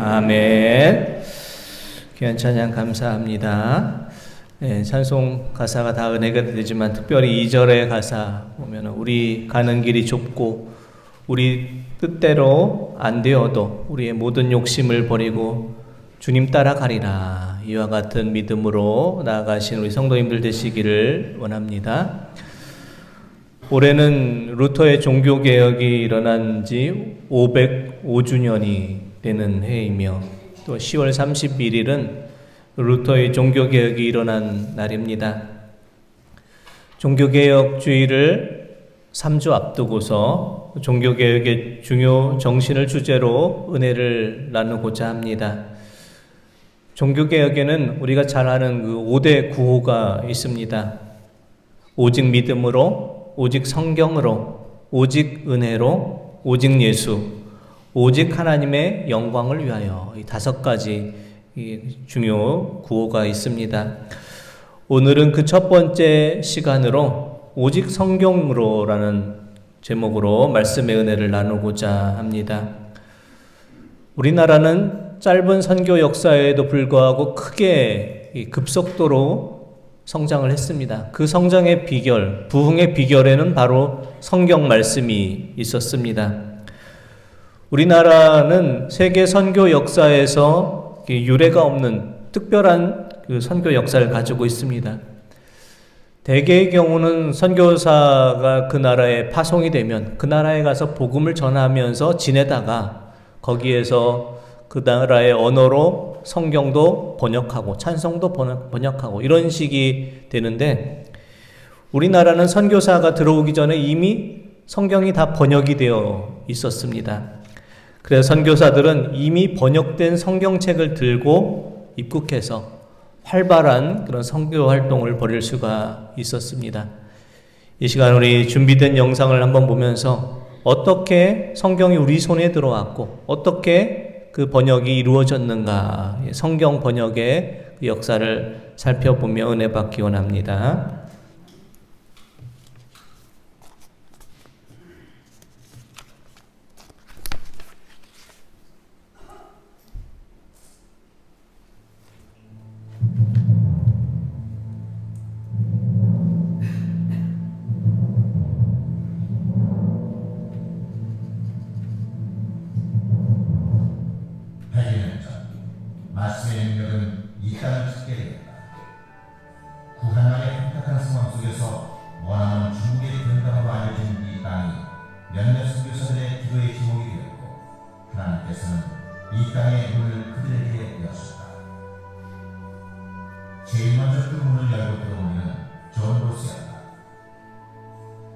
아멘. 귀한 찬양 감사합니다. 네, 찬송 가사가 다 은혜가 되지만 특별히 2절의 가사 보면 우리 가는 길이 좁고 우리 뜻대로 안 되어도 우리의 모든 욕심을 버리고 주님 따라가리라. 이와 같은 믿음으로 나아가신 우리 성도님들 되시기를 원합니다. 올해는 루터의 종교개혁이 일어난 지 505주년이 되는 해이며 또 10월 31일은 루터의 종교개혁이 일어난 날입니다. 종교개혁주의를 3주 앞두고서 종교개혁의 중요 정신을 주제로 은혜를 나누고자 합니다. 종교개혁에는 우리가 잘 아는 그 5대 구호가 있습니다. 오직 믿음으로, 오직 성경으로, 오직 은혜로, 오직 예수, 오직 하나님의 영광을 위하여 이 5가지 중요 구호가 있습니다. 오늘은 그 첫 번째 시간으로 오직 성경으로라는 제목으로 말씀의 은혜를 나누고자 합니다. 우리나라는 짧은 선교 역사에도 불구하고 크게 급속도로 성장을 했습니다. 그 성장의 비결, 부흥의 비결에는 바로 성경 말씀이 있었습니다. 우리나라는 세계 선교 역사에서 유례가 없는 특별한 그 선교 역사를 가지고 있습니다. 대개의 경우는 선교사가 그 나라에 파송이 되면 그 나라에 가서 복음을 전하면서 지내다가 거기에서 그 나라의 언어로 성경도 번역하고 찬송도 번역하고 이런 식이 되는데, 우리나라는 선교사가 들어오기 전에 이미 성경이 다 번역이 되어 있었습니다. 그래서 선교사들은 이미 번역된 성경책을 들고 입국해서 활발한 그런 선교 활동을 벌일 수가 있었습니다. 이 시간 우리 준비된 영상을 한번 보면서 어떻게 성경이 우리 손에 들어왔고 어떻게 그 번역이 이루어졌는가, 성경 번역의 그 역사를 살펴보며 은혜 받기 원합니다. 말씀의 능력은 이 땅을 찾게 되었다. 구한말의 혼탁한 상황 속에서 원하는 중국의 건강으로 알려진 이 땅이 몇몇 선교사들의 기도의 제목이 되었고, 하나님께서는 이 땅의 문을 그들에게 여셨다. 제일 먼저 그 문을 열고 들어온 이는 존 로스였다.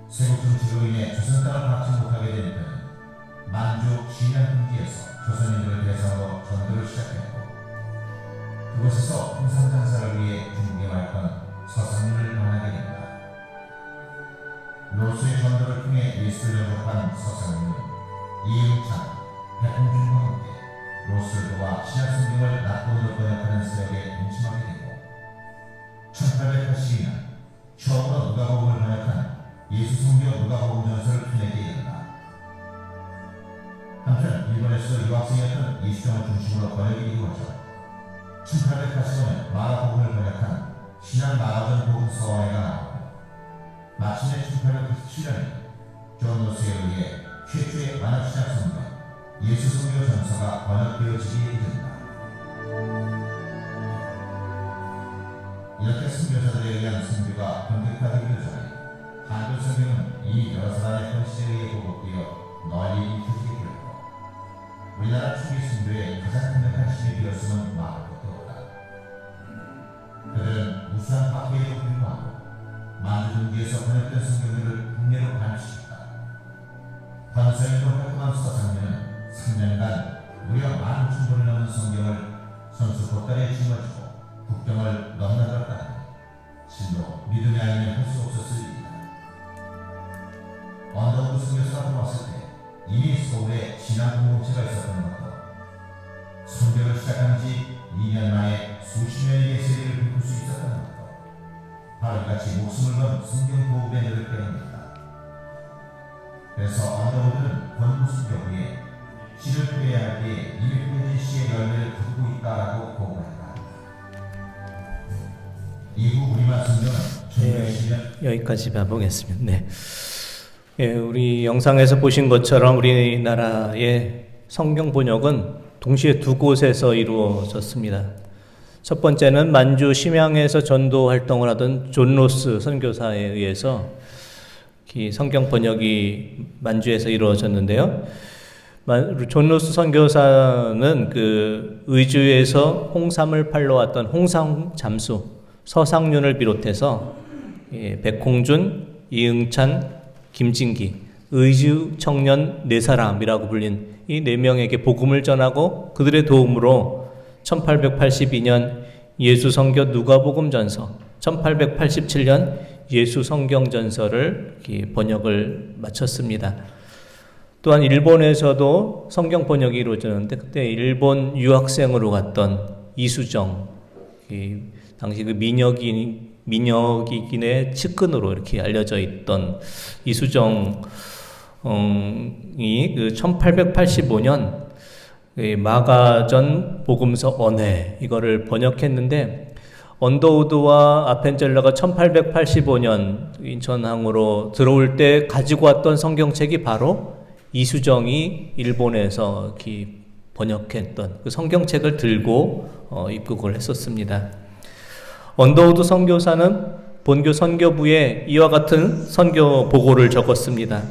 세국 정치로 인해 조선 땅을 받지 못하게 된 그는 만주 진안 등지에서 조선인들을 대상으로 전도를 시작했고, 그곳에서 홍상장사를 위해 중국에 왔던 서상률을 만나게 된다. 로스의 전도를 통해 예수를 영접한 서상률은 이응찬, 백홍준과 함께 로스를 도와 신약 성경을 낙본으로 번역하는 사역에 동침하게 되고, 1882년 처음으로 누가복음을 번역한 예수 성경 누가복음 전서를 펴내게 된다. 한편 일본에서 유학생이었던 이수정을 중심으로 번역이 이루어져 1885년 마가복음을 번역한 신약 마가전 복음 서원회가 나오고, 마침내 1897년에 존 로스에 의해 최초의 만화신약 성경 예수 성경 전서가 번역되어지게 된다. 이렇게 선교사들에 의한 선교가 본격화되기도 전에 한글 성경은 이미 여러 사람의 편지에 의해 보급되어 널리 읽혀지게 되었고, 우리나라 초기 선교의 가장 강력한 힘이 되었음은 말할 것도 없다. 그들은 우수한 학회에도 불구하고 만주 등지에서 번역된 성경들을 국내로 반입시켰다. 번서인도 활동한 서상면은 3년간 무려 15,000권이 넘는 성경을 선수 보따리에 짊어지고 국경을 넘나들었다니 실로 믿음이 아니면 할 수 없었을 일이다. 언더우드 선교사가 들어왔을 때 이미 서울에 신앙 공동체가 있었던 것도, 선교를 시작한 지 2년 만에 수십 명에게 세례를 베풀 수 있었던 것도 바로 이같이 목숨을 건 성경 보급에 노력 때문이다. 그래서 언더우드는 권무순교 후에 씨를 뿌려야 할 때에 200페이지 시의 말씀은 여기까지 봐보겠습니다. 네. 예, 우리 영상에서 보신 것처럼 우리나라의 성경 번역은 동시에 두 곳에서 이루어졌습니다. 첫 번째는 만주 심양에서 전도 활동을 하던 존 로스 선교사에 의해서 이 성경 번역이 만주에서 이루어졌는데요. 존 로스 선교사는 그 의주에서 홍삼을 팔러 왔던 홍삼 잠수 서상륜을 비롯해서 백홍준, 이응찬, 김진기, 의주 청년 네 사람이라고 불린 이 네 명에게 복음을 전하고 그들의 도움으로 1882년 예수 성교 누가복음 전서, 1887년 예수 성경 전서를 번역을 마쳤습니다. 또한 일본에서도 성경 번역이 이루어졌는데 그때 일본 유학생으로 갔던 이수정, 당시 그 민혁이긴의 측근으로 이렇게 알려져 있던 이수정이 그 1885년 마가전 복음서 언해 이거를 번역했는데 언더우드와 아펜젤러가 1885년 인천항으로 들어올 때 가지고 왔던 성경책이 바로 이수정이 일본에서 번역했던 그 성경책을 들고 입국을 했었습니다. 언더우드 선교사는 본교 선교부에 이와 같은 선교 보고를 적었습니다.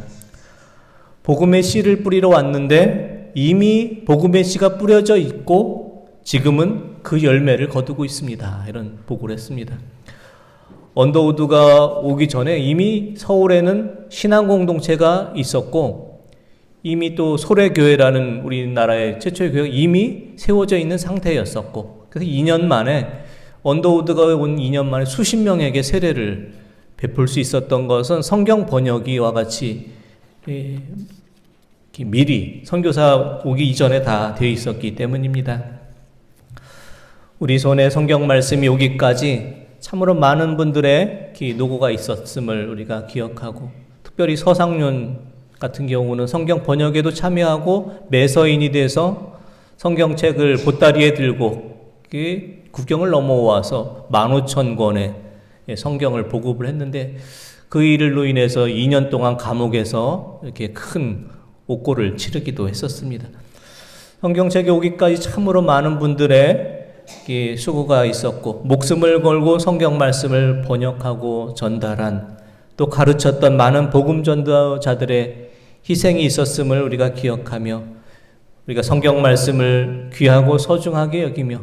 복음의 씨를 뿌리러 왔는데 이미 복음의 씨가 뿌려져 있고 지금은 그 열매를 거두고 있습니다. 이런 보고를 했습니다. 언더우드가 오기 전에 이미 서울에는 신앙 공동체가 있었고 이미 또 소래교회라는 우리나라의 최초의 교회가 이미 세워져 있는 상태였었고 그래서 2년 만에 언더우드가 온 2년 만에 수십 명에게 세례를 베풀 수 있었던 것은 성경 번역이와 같이 미리 선교사 오기 이전에 다 되어 있었기 때문입니다. 우리 손에 성경 말씀이 오기까지 참으로 많은 분들의 노고가 있었음을 우리가 기억하고 특별히 서상륜 같은 경우는 성경 번역에도 참여하고 매서인이 돼서 성경책을 보따리에 들고 국경을 넘어와서 15,000권의 성경을 보급을 했는데 그 일로 인해서 2년 동안 감옥에서 이렇게 큰 옥고를 치르기도 했었습니다. 성경책이 오기까지 참으로 많은 분들의 수고가 있었고 목숨을 걸고 성경 말씀을 번역하고 전달한 또 가르쳤던 많은 복음 전도자들의 희생이 있었음을 우리가 기억하며 우리가 성경 말씀을 귀하고 소중하게 여기며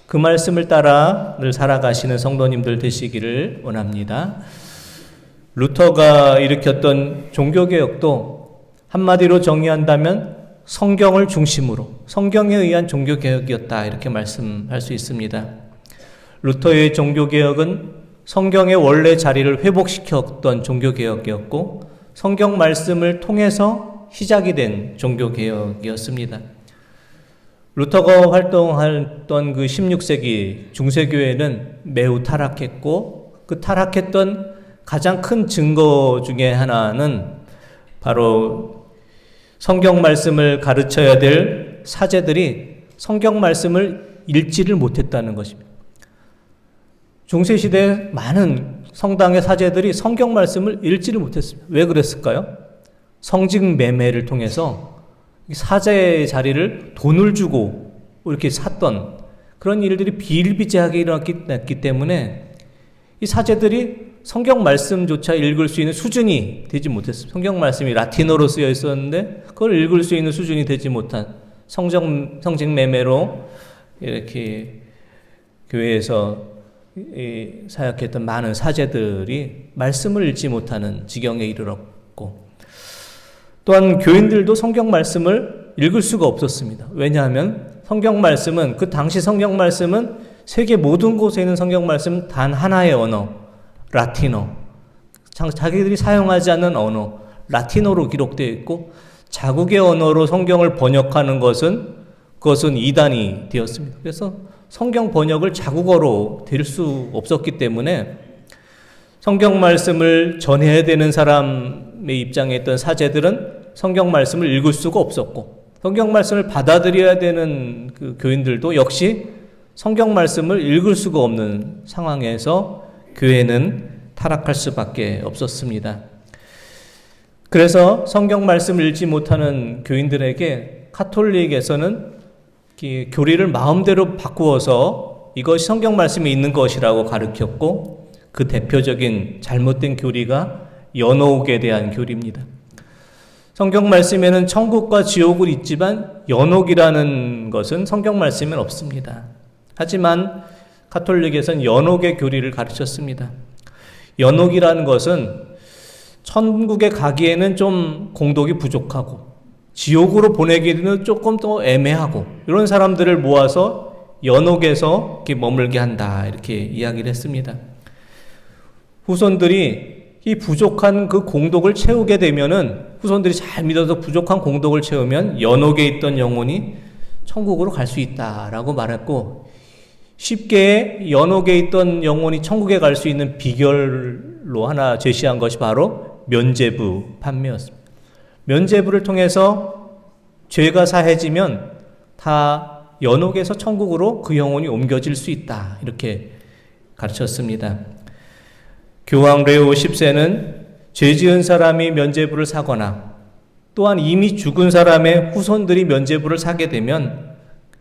그 말씀을 따라 늘 살아가시는 성도님들 되시기를 원합니다. 루터가 일으켰던 종교개혁도 한마디로 정의한다면 성경을 중심으로 성경에 의한 종교개혁이었다 이렇게 말씀할 수 있습니다. 루터의 종교개혁은 성경의 원래 자리를 회복시켰던 종교개혁이었고 성경 말씀을 통해서 시작이 된 종교개혁이었습니다. 루터가 활동했던 그 16세기 중세교회는 매우 타락했고 그 타락했던 가장 큰 증거 중에 하나는 바로 성경 말씀을 가르쳐야 될 사제들이 성경 말씀을 읽지를 못했다는 것입니다. 중세시대 많은 성당의 사제들이 성경 말씀을 읽지를 못했습니다. 왜 그랬을까요? 성직 매매를 통해서 사제의 자리를 돈을 주고 이렇게 샀던 그런 일들이 비일비재하게 일어났기 때문에 이 사제들이 성경 말씀조차 읽을 수 있는 수준이 되지 못했습니다. 성경 말씀이 라틴어로 쓰여 있었는데 그걸 읽을 수 있는 수준이 되지 못한 성직 매매로 이렇게 교회에서 사역했던 많은 사제들이 말씀을 읽지 못하는 지경에 이르렀고 또한 교인들도 성경 말씀을 읽을 수가 없었습니다. 왜냐하면 성경 말씀은 그 당시 성경 말씀은 세계 모든 곳에 있는 성경 말씀 단 하나의 언어 라틴어 자기들이 사용하지 않는 언어 라틴어로 기록되어 있고 자국의 언어로 성경을 번역하는 그것은 이단이 되었습니다. 그래서 성경 번역을 자국어로 될 수 없었기 때문에 성경 말씀을 전해야 되는 사람의 입장에 있던 사제들은 성경 말씀을 읽을 수가 없었고 성경 말씀을 받아들여야 되는 그 교인들도 역시 성경 말씀을 읽을 수가 없는 상황에서 교회는 타락할 수밖에 없었습니다. 그래서 성경 말씀을 읽지 못하는 교인들에게 카톨릭에서는 교리를 마음대로 바꾸어서 이것이 성경 말씀에 있는 것이라고 가르쳤고, 그 대표적인 잘못된 교리가 연옥에 대한 교리입니다. 성경 말씀에는 천국과 지옥은 있지만 연옥이라는 것은 성경 말씀에는 없습니다. 하지만 카톨릭에서는 연옥의 교리를 가르쳤습니다. 연옥이라는 것은 천국에 가기에는 좀 공덕이 부족하고 지옥으로 보내기는 조금 더 애매하고 이런 사람들을 모아서 연옥에서 이렇게 머물게 한다, 이렇게 이야기를 했습니다. 후손들이 이 부족한 그 공덕을 채우게 되면은, 후손들이 잘 믿어서 부족한 공덕을 채우면 연옥에 있던 영혼이 천국으로 갈 수 있다라고 말했고, 쉽게 연옥에 있던 영혼이 천국에 갈 수 있는 비결로 하나 제시한 것이 바로 면죄부 판매였습니다. 면죄부를 통해서 죄가 사해지면 다 연옥에서 천국으로 그 영혼이 옮겨질 수 있다, 이렇게 가르쳤습니다. 교황 레오 10세는 죄 지은 사람이 면죄부를 사거나 또한 이미 죽은 사람의 후손들이 면죄부를 사게 되면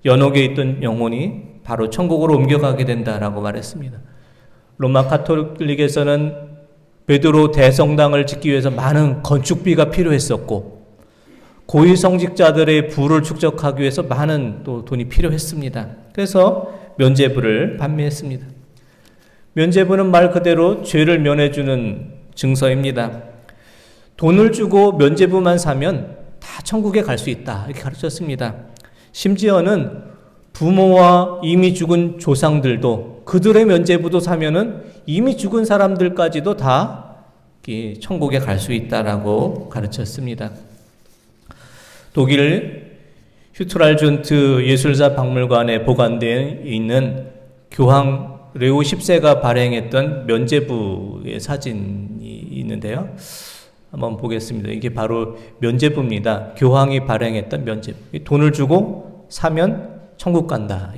연옥에 있던 영혼이 바로 천국으로 옮겨가게 된다라고 말했습니다. 로마 카톨릭에서는 베드로 대성당을 짓기 위해서 많은 건축비가 필요했었고, 고위 성직자들의 부를 축적하기 위해서 많은 또 돈이 필요했습니다. 그래서 면죄부를 판매했습니다. 면죄부는 말 그대로 죄를 면해주는 증서입니다. 돈을 주고 면죄부만 사면 다 천국에 갈 수 있다, 이렇게 가르쳤습니다. 심지어는 부모와 이미 죽은 조상들도 그들의 면죄부도 사면은 이미 죽은 사람들까지도 다 천국에 갈 수 있다라고 가르쳤습니다. 독일 슈트랄준트 예술사 박물관에 보관되어 있는 교황 레오 10세가 발행했던 면죄부의 사진이 있는데요. 한번 보겠습니다. 이게 바로 면죄부입니다. 교황이 발행했던 면죄부. 돈을 주고 사면 천국 간다.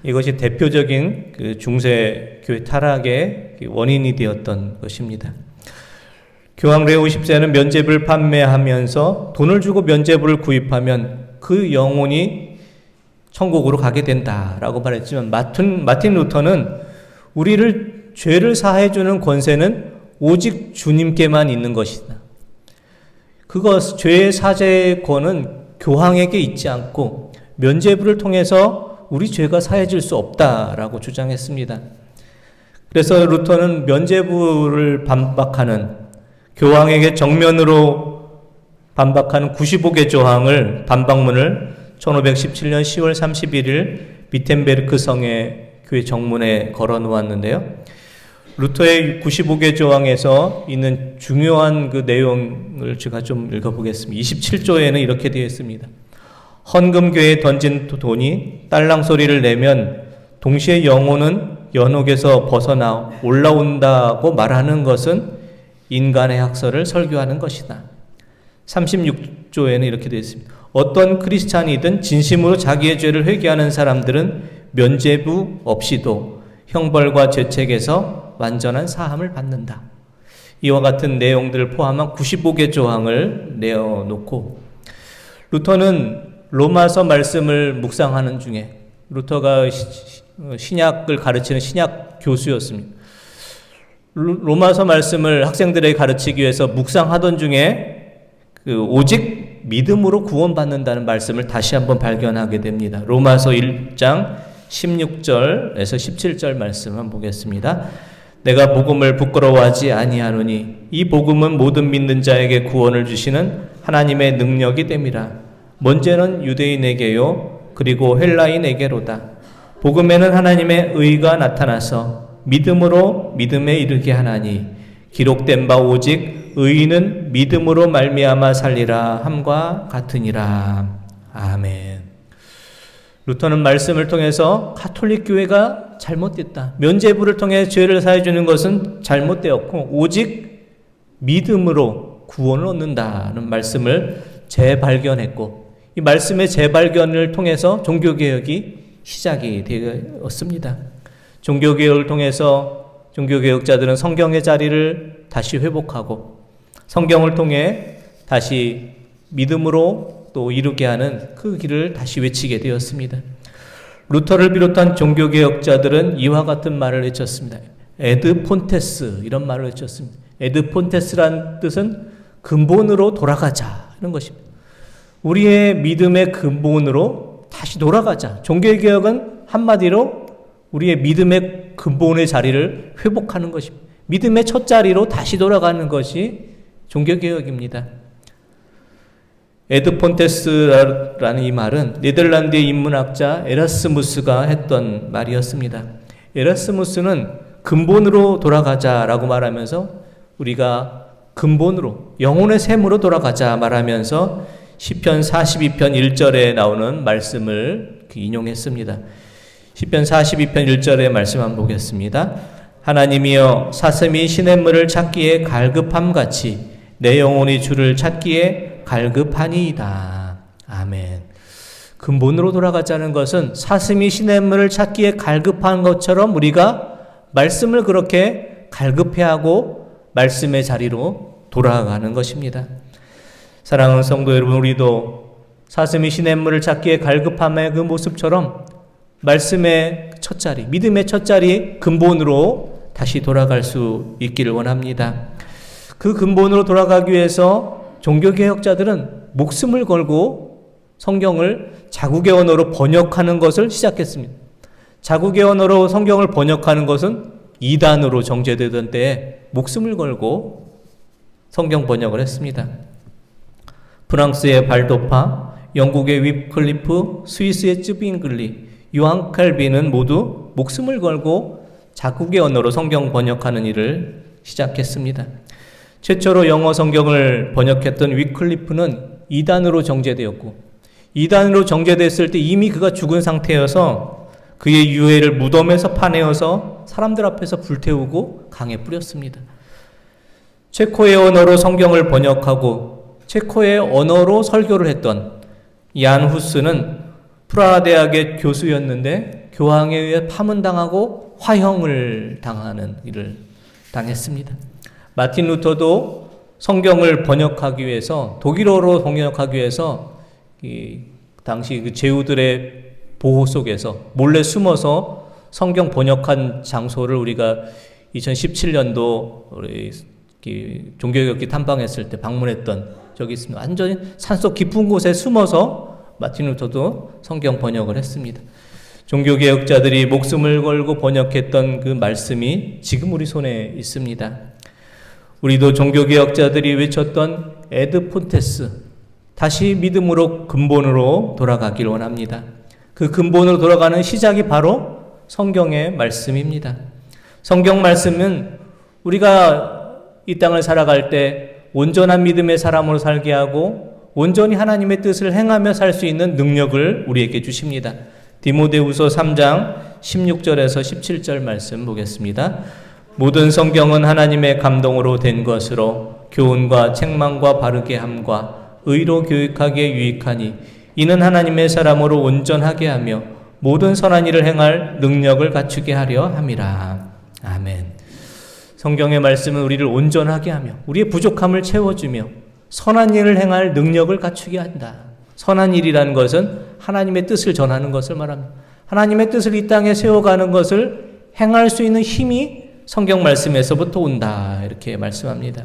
이것이 대표적인 그 중세 교회 타락의 원인이 되었던 것입니다. 교황 레오 10세는 면죄부를 판매하면서 돈을 주고 면죄부를 구입하면 그 영혼이 천국으로 가게 된다라고 말했지만, 마틴 루터는 우리를 죄를 사해주는 권세는 오직 주님께만 있는 것이다. 죄의 사죄의 권은 교황에게 있지 않고 면죄부를 통해서 우리 죄가 사해질 수 없다라고 주장했습니다. 그래서 루터는 면죄부를 반박하는, 교황에게 정면으로 반박하는 95개 조항을, 반박문을 1517년 10월 31일 비텐베르크 성의 교회 정문에 걸어 놓았는데요. 루터의 95개 조항에서 있는 중요한 그 내용을 제가 좀 읽어보겠습니다. 27조에는 이렇게 되어 있습니다. 헌금교에 던진 돈이 딸랑 소리를 내면 동시에 영혼은 연옥에서 벗어나 올라온다고 말하는 것은 인간의 학설을 설교하는 것이다. 36조에는 이렇게 되어 있습니다. 어떤 크리스찬이든 진심으로 자기의 죄를 회개하는 사람들은 면죄부 없이도 형벌과 죄책에서 완전한 사함을 받는다. 이와 같은 내용들을 포함한 95개 조항을 내어놓고, 루터는 로마서 말씀을 묵상하는 중에, 루터가 신약을 가르치는 신약 교수였습니다. 로마서 말씀을 학생들에게 가르치기 위해서 묵상하던 중에 오직 믿음으로 구원받는다는 말씀을 다시 한번 발견하게 됩니다. 로마서 1장 16절에서 17절 말씀 한번 보겠습니다. 내가 복음을 부끄러워하지 아니하노니 이 복음은 모든 믿는 자에게 구원을 주시는 하나님의 능력이 됨이라. 먼저는 유대인에게요 그리고 헬라인에게로다. 복음에는 하나님의 의가 나타나서 믿음으로 믿음에 이르게 하나니 기록된 바 오직 의인은 믿음으로 말미암아 살리라 함과 같으니라. 아멘. 루터는 말씀을 통해서 가톨릭 교회가 잘못됐다, 면죄부를 통해 죄를 사해주는 것은 잘못되었고 오직 믿음으로 구원을 얻는다는 말씀을 재발견했고, 이 말씀의 재발견을 통해서 종교개혁이 시작이 되었습니다. 종교개혁을 통해서 종교개혁자들은 성경의 자리를 다시 회복하고 성경을 통해 다시 믿음으로 또 이루게 하는 그 길을 다시 외치게 되었습니다. 루터를 비롯한 종교개혁자들은 이와 같은 말을 외쳤습니다. 에드 폰테스, 이런 말을 외쳤습니다. 에드 폰테스란 뜻은 근본으로 돌아가자 하는 것입니다. 우리의 믿음의 근본으로 다시 돌아가자. 종교개혁은 한마디로 우리의 믿음의 근본의 자리를 회복하는 것입니다. 믿음의 첫 자리로 다시 돌아가는 것이 종교개혁입니다. 에드 폰테스라는 이 말은 네덜란드의 인문학자 에라스무스가 했던 말이었습니다. 에라스무스는 근본으로 돌아가자라고 말하면서 우리가 근본으로 영혼의 샘으로 돌아가자 말하면서 시편 42편 1절에 나오는 말씀을 인용했습니다. 시편 42편 1절의 말씀 한번 보겠습니다. 하나님이여 사슴이 시냇물을 찾기에 갈급함같이 내 영혼이 주를 찾기에 갈급하니이다. 아멘. 근본으로 돌아가자는 것은 사슴이 시냇물을 찾기에 갈급한 것처럼 우리가 말씀을 그렇게 갈급해하고 말씀의 자리로 돌아가는 것입니다. 사랑하는 성도 여러분, 우리도 사슴이 시냇물을 찾기에 갈급함의 그 모습처럼 말씀의 첫 자리, 믿음의 첫 자리 근본으로 다시 돌아갈 수 있기를 원합니다. 그 근본으로 돌아가기 위해서 종교개혁자들은 목숨을 걸고 성경을 자국의 언어로 번역하는 것을 시작했습니다. 자국의 언어로 성경을 번역하는 것은 이단으로 정죄되던 때에 목숨을 걸고 성경 번역을 했습니다. 프랑스의 발도파, 영국의 윕클리프, 스위스의 쯔빙글리, 요한 칼빈은 모두 목숨을 걸고 자국의 언어로 성경 번역하는 일을 시작했습니다. 최초로 영어 성경을 번역했던 윕클리프는 이단으로 정죄되었고, 이단으로 정죄됐을 때 이미 그가 죽은 상태여서 그의 유해를 무덤에서 파내어서 사람들 앞에서 불태우고 강에 뿌렸습니다. 체코의 언어로 성경을 번역하고 체코의 언어로 설교를 했던 얀 후스는 프라하 대학의 교수였는데 교황에 의해 파문당하고 화형을 당하는 일을 당했습니다. 마틴 루터도 성경을 번역하기 위해서, 독일어로 번역하기 위해서 당시 그 제후들의 보호 속에서 몰래 숨어서 성경 번역한 장소를 우리가 2017년도 우리 종교개혁기 탐방했을 때 방문했던 적이 있습니다. 완전히 산속 깊은 곳에 숨어서 마틴 루터도 성경 번역을 했습니다. 종교개혁자들이 목숨을 걸고 번역했던 그 말씀이 지금 우리 손에 있습니다. 우리도 종교개혁자들이 외쳤던 에드 폰테스, 다시 믿음으로 근본으로 돌아가길 원합니다. 그 근본으로 돌아가는 시작이 바로 성경의 말씀입니다. 성경 말씀은 우리가 이 땅을 살아갈 때 온전한 믿음의 사람으로 살게 하고 온전히 하나님의 뜻을 행하며 살 수 있는 능력을 우리에게 주십니다. 디모데후서 3장 16절에서 17절 말씀 보겠습니다. 모든 성경은 하나님의 감동으로 된 것으로 교훈과 책망과 바르게 함과 의로 교육하기에 유익하니 이는 하나님의 사람으로 온전하게 하며 모든 선한 일을 행할 능력을 갖추게 하려 함이라. 아멘. 성경의 말씀은 우리를 온전하게 하며 우리의 부족함을 채워주며 선한 일을 행할 능력을 갖추게 한다. 선한 일이라는 것은 하나님의 뜻을 전하는 것을 말합니다. 하나님의 뜻을 이 땅에 세워가는 것을 행할 수 있는 힘이 성경 말씀에서부터 온다. 이렇게 말씀합니다.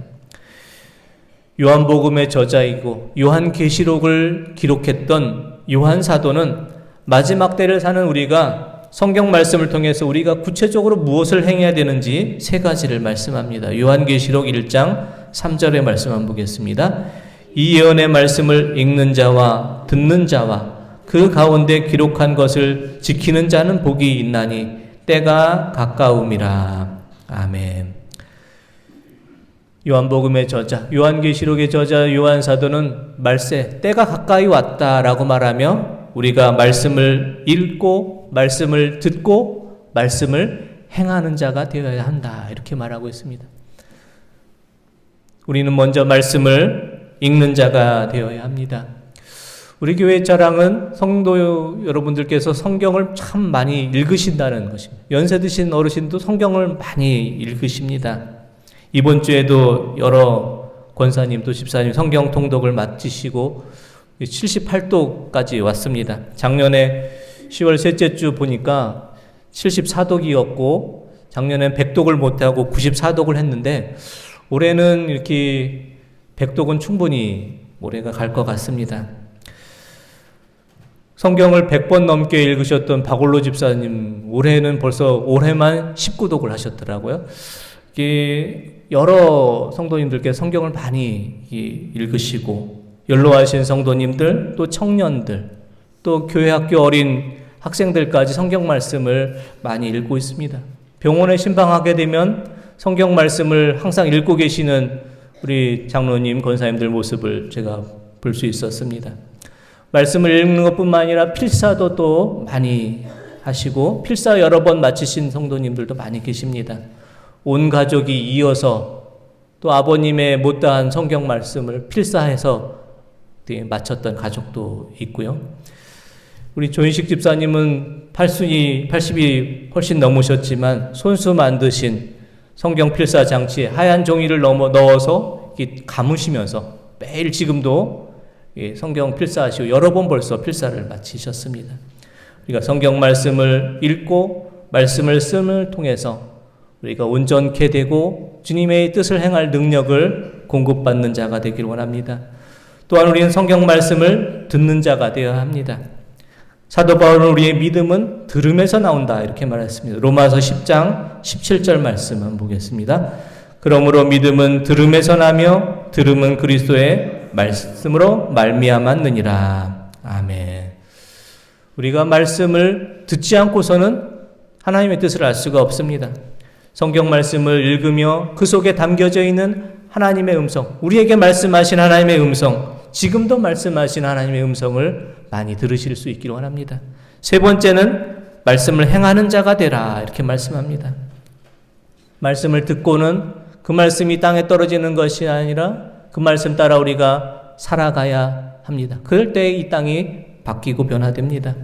요한복음의 저자이고 요한계시록을 기록했던 요한 사도는 마지막 때를 사는 우리가 성경 말씀을 통해서 우리가 구체적으로 무엇을 행해야 되는지 세 가지를 말씀합니다. 요한계시록 1장 3절의 말씀 한번 보겠습니다. 이 예언의 말씀을 읽는 자와 듣는 자와 그 가운데 기록한 것을 지키는 자는 복이 있나니 때가 가까움이라. 아멘. 요한복음의 저자, 요한계시록의 저자 요한 사도는 말세, 때가 가까이 왔다라고 말하며 우리가 말씀을 읽고 말씀을 듣고 말씀을 행하는 자가 되어야 한다. 이렇게 말하고 있습니다. 우리는 먼저 말씀을 읽는 자가 되어야 합니다. 우리 교회 자랑은 성도 여러분들께서 성경을 참 많이 읽으신다는 것입니다. 연세 드신 어르신도 성경을 많이 읽으십니다. 이번 주에도 여러 권사님 또 집사님 성경 통독을 마치시고 78독까지 왔습니다. 작년에 10월 셋째 주 보니까 74독이었고 작년엔 100독을 못하고 94독을 했는데 올해는 이렇게 100독은 충분히 올해가 갈 것 같습니다. 성경을 100번 넘게 읽으셨던 박올로 집사님 올해는 벌써 올해만 19독을 하셨더라고요. 여러 성도님들께 성경을 많이 읽으시고 연로하신 성도님들 또 청년들 또 교회 학교 어린 학생들까지 성경 말씀을 많이 읽고 있습니다. 병원에 신방하게 되면 성경 말씀을 항상 읽고 계시는 우리 장로님 권사님들 모습을 제가 볼 수 있었습니다. 말씀을 읽는 것뿐만 아니라 필사도 또 많이 하시고 필사 여러 번 마치신 성도님들도 많이 계십니다. 온 가족이 이어서 또 아버님의 못다한 성경 말씀을 필사해서 마쳤던 가족도 있고요. 우리 조인식 집사님은 80이 훨씬 넘으셨지만 손수 만드신 성경 필사 장치에 하얀 종이를 넣어서 감으시면서 매일 지금도 성경 필사하시고 여러 번 벌써 필사를 마치셨습니다. 우리가 성경 말씀을 읽고 말씀을 씀을 통해서 우리가 온전케 되고 주님의 뜻을 행할 능력을 공급받는 자가 되길 원합니다. 또한 우리는 성경 말씀을 듣는 자가 되어야 합니다. 사도 바울은 우리의 믿음은 들음에서 나온다 이렇게 말했습니다. 로마서 10장 17절 말씀 한번 보겠습니다. 그러므로 믿음은 들음에서 나며 들음은 그리스도의 말씀으로 말미암았느니라. 아멘. 우리가 말씀을 듣지 않고서는 하나님의 뜻을 알 수가 없습니다. 성경 말씀을 읽으며 그 속에 담겨져 있는 하나님의 음성, 우리에게 말씀하신 하나님의 음성, 지금도 말씀하신 하나님의 음성을 많이 들으실 수 있기를 원합니다. 세 번째는 말씀을 행하는 자가 되라 이렇게 말씀합니다. 말씀을 듣고는 그 말씀이 땅에 떨어지는 것이 아니라 그 말씀 따라 우리가 살아가야 합니다. 그럴 때 이 땅이 바뀌고 변화됩니다.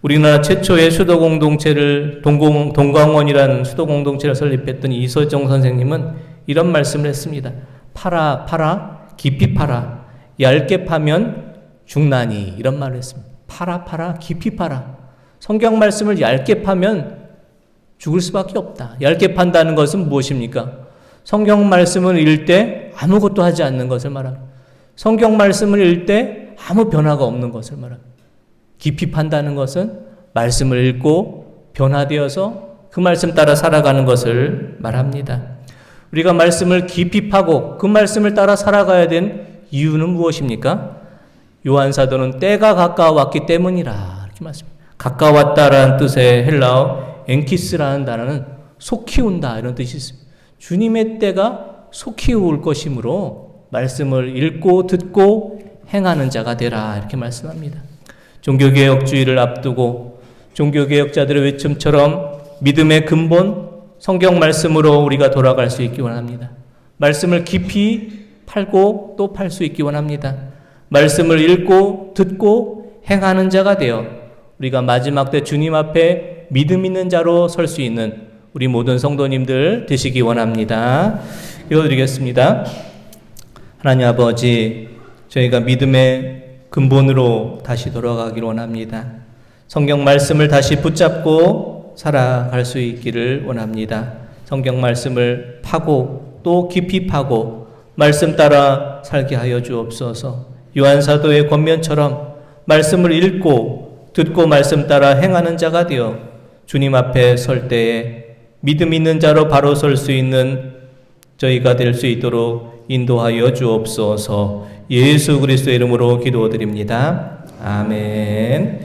우리나라 최초의 수도 공동체를 동광원이라는 수도 공동체를 설립했던 이서정 선생님은 이런 말씀을 했습니다. 파라 깊이 파라 얇게 파면 죽나니 이런 말을 했습니다. 파라 깊이 파라. 성경 말씀을 얇게 파면 죽을 수밖에 없다. 얇게 판다는 것은 무엇입니까? 성경 말씀을 읽을 때 아무것도 하지 않는 것을 말합니다. 성경 말씀을 읽을 때 아무 변화가 없는 것을 말합니다. 깊이 판다는 것은 말씀을 읽고 변화되어서 그 말씀 따라 살아가는 것을 말합니다. 우리가 말씀을 깊이 파고 그 말씀을 따라 살아가야 된 이유는 무엇입니까? 요한 사도는 때가 가까웠기 때문이라 이렇게 말씀합니다. 가까웠다라는 뜻의 헬라어 엔키스라는 단어는 속히 온다 이런 뜻이 있습니다. 주님의 때가 속히 올 것이므로 말씀을 읽고 듣고 행하는 자가 되라 이렇게 말씀합니다. 종교개혁주의를 앞두고 종교개혁자들의 외침처럼 믿음의 근본 성경 말씀으로 우리가 돌아갈 수 있기 원합니다. 말씀을 깊이 팔고 또 팔 수 있기 원합니다. 말씀을 읽고 듣고 행하는 자가 되어 우리가 마지막 때 주님 앞에 믿음 있는 자로 설 수 있는 우리 모든 성도님들 되시기 원합니다. 읽어드리겠습니다. 하나님 아버지, 저희가 믿음의 근본으로 다시 돌아가기를 원합니다. 성경 말씀을 다시 붙잡고 살아갈 수 있기를 원합니다. 성경 말씀을 파고 또 깊이 파고 말씀 따라 살게 하여 주옵소서. 요한 사도의 권면처럼 말씀을 읽고 듣고 말씀 따라 행하는 자가 되어 주님 앞에 설 때에 믿음 있는 자로 바로 설 수 있는 저희가 될 수 있도록 인도하여 주옵소서. 예수 그리스도의 이름으로 기도드립니다. 아멘.